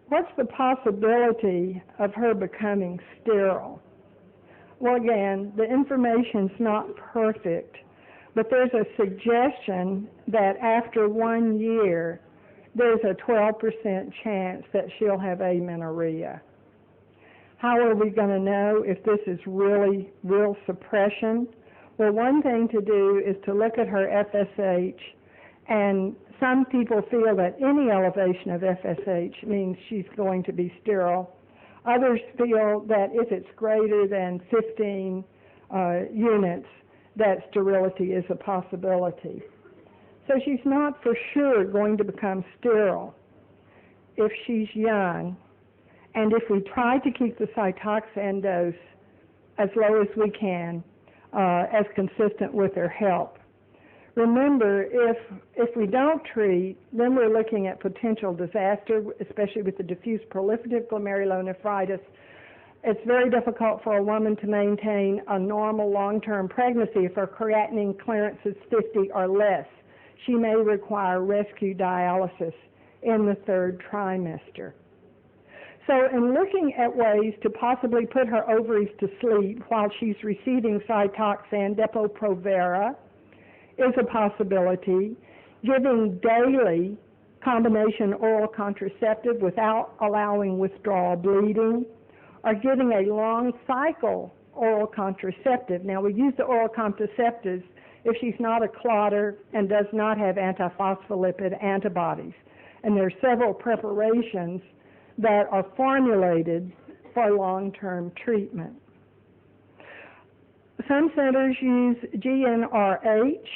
What's the possibility of her becoming sterile? Well, again, the information's not perfect, but there's a suggestion that after 1 year, there's a 12% chance that she'll have amenorrhea. How are we going to know if this is really real suppression? Well, one thing to do is to look at her FSH, and some people feel that any elevation of FSH means she's going to be sterile. Others feel that if it's greater than 15 units, that sterility is a possibility. So she's not for sure going to become sterile if she's young, and if we try to keep the Cytoxan dose as low as we can, as consistent with her health. Remember, if we don't treat, then we're looking at potential disaster, especially with the diffuse proliferative glomerulonephritis. It's very difficult for a woman to maintain a normal long-term pregnancy if her creatinine clearance is 50 or less. She may require rescue dialysis in the 3rd trimester. So in looking at ways to possibly put her ovaries to sleep while she's receiving Cytoxan, Depo-Provera is a possibility. Giving daily combination oral contraceptive without allowing withdrawal bleeding, or giving a long cycle oral contraceptive. Now, we use the oral contraceptives if she's not a clotter and does not have antiphospholipid antibodies. And there are several preparations that are formulated for long-term treatment. Some centers use GnRH.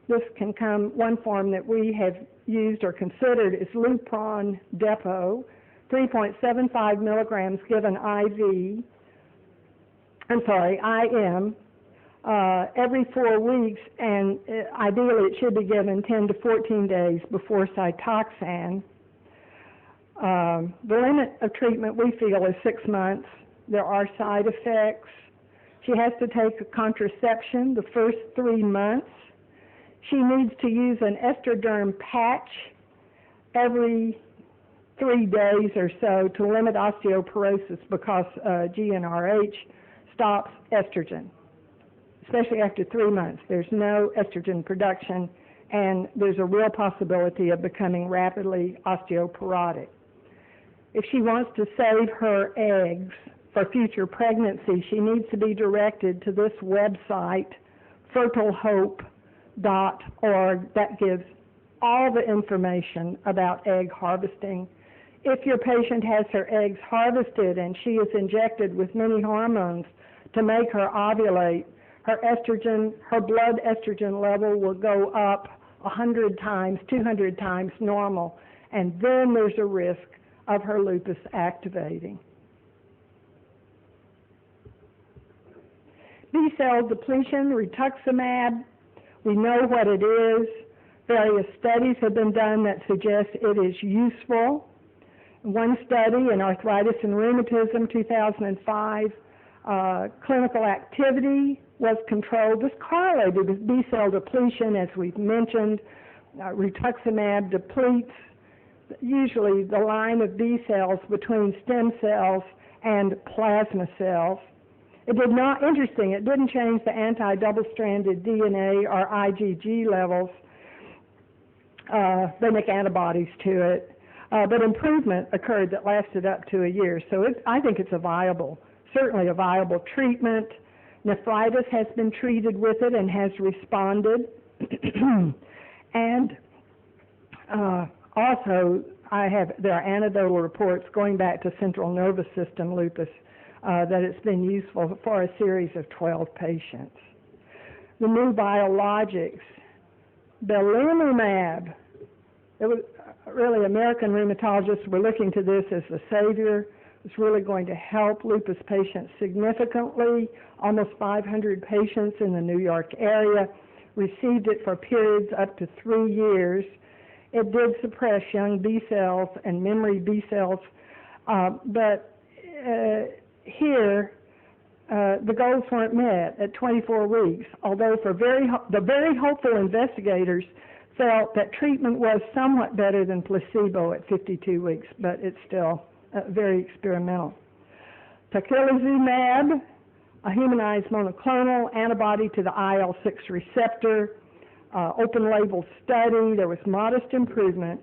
This can come, one form that we have used or considered is Lupron Depo, 3.75 milligrams given IM, every 4 weeks, and ideally it should be given 10 to 14 days before Cytoxan. The limit of treatment we feel is 6 months. There are side effects. She has to take a contraception the first 3 months. She needs to use an estroderm patch every 3 days or so to limit osteoporosis because GnRH stops estrogen, especially after 3 months. There's no estrogen production, and there's a real possibility of becoming rapidly osteoporotic. If she wants to save her eggs for future pregnancy, she needs to be directed to this website, fertilehope.org, that gives all the information about egg harvesting. If your patient has her eggs harvested and she is injected with many hormones to make her ovulate, her blood estrogen level will go up 100 times, 200 times normal, and then there's a risk of her lupus activating. B-cell depletion, rituximab, we know what it is. Various studies have been done that suggest it is useful. One study in arthritis and rheumatism, 2005, clinical activity was controlled. This correlated with B-cell depletion, as we've mentioned. Rituximab depletes usually the line of B cells between stem cells and plasma cells. It did not, interesting, it didn't change the anti-double-stranded DNA or IgG levels. They make antibodies to it. But improvement occurred that lasted up to a year. So I think it's certainly a viable treatment. Nephritis has been treated with it and has responded. And also, there are anecdotal reports going back to central nervous system lupus that it's been useful for a series of 12 patients. The new biologics, belimumab, it was really American rheumatologists were looking to this as the savior. It's really going to help lupus patients significantly. Almost 500 patients in the New York area received it for periods up to 3 years. It did suppress young B cells and memory B cells, but here the goals weren't met at 24 weeks, although the very hopeful investigators felt that treatment was somewhat better than placebo at 52 weeks, but it's still very experimental. Tocilizumab, a humanized monoclonal antibody to the IL-6 receptor, open-label study. There was modest improvement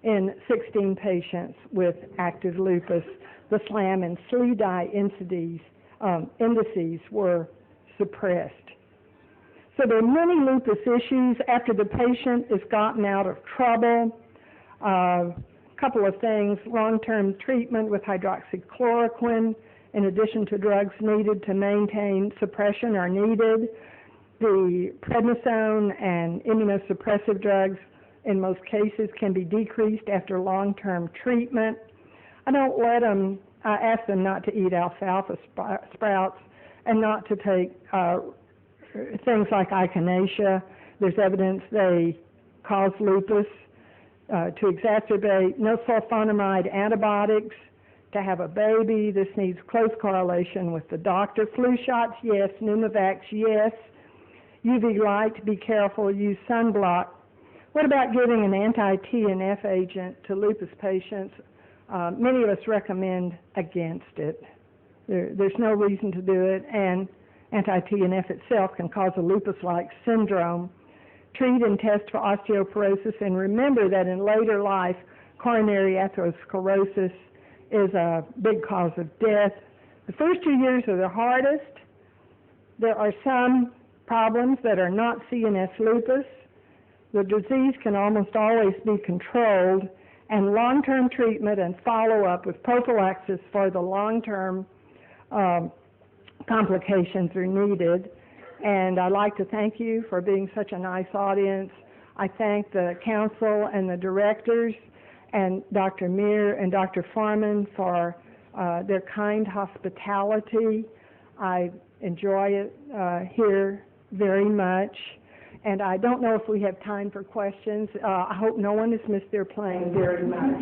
in 16 patients with active lupus. The SLAM and SLEDAI indices were suppressed. So there are many lupus issues after the patient is gotten out of trouble. A couple of things: long-term treatment with hydroxychloroquine in addition to drugs needed to maintain suppression are needed. The prednisone and immunosuppressive drugs in most cases can be decreased after long-term treatment. I ask them not to eat alfalfa sprouts and not to take things like echinacea. There's evidence they cause lupus to exacerbate. No sulfonamide antibiotics to have a baby. This needs close correlation with the doctor. Flu shots, yes. Pneumovax, yes. UV light, be careful. Use sunblock. What about giving an anti-TNF agent to lupus patients? Many of us recommend against it. There's no reason to do it, and anti-TNF itself can cause a lupus-like syndrome. Treat and test for osteoporosis, and remember that in later life, coronary atherosclerosis is a big cause of death. The first 2 years are the hardest. There are some problems that are not CNS lupus. The disease can almost always be controlled, and long-term treatment and follow-up with prophylaxis for the long-term complications are needed. And I'd like to thank you for being such a nice audience. I thank the council and the directors and Dr. Meir and Dr. Farman for their kind hospitality. I enjoy it here very much. And I don't know if we have time for questions. I hope no one has missed their plane very much.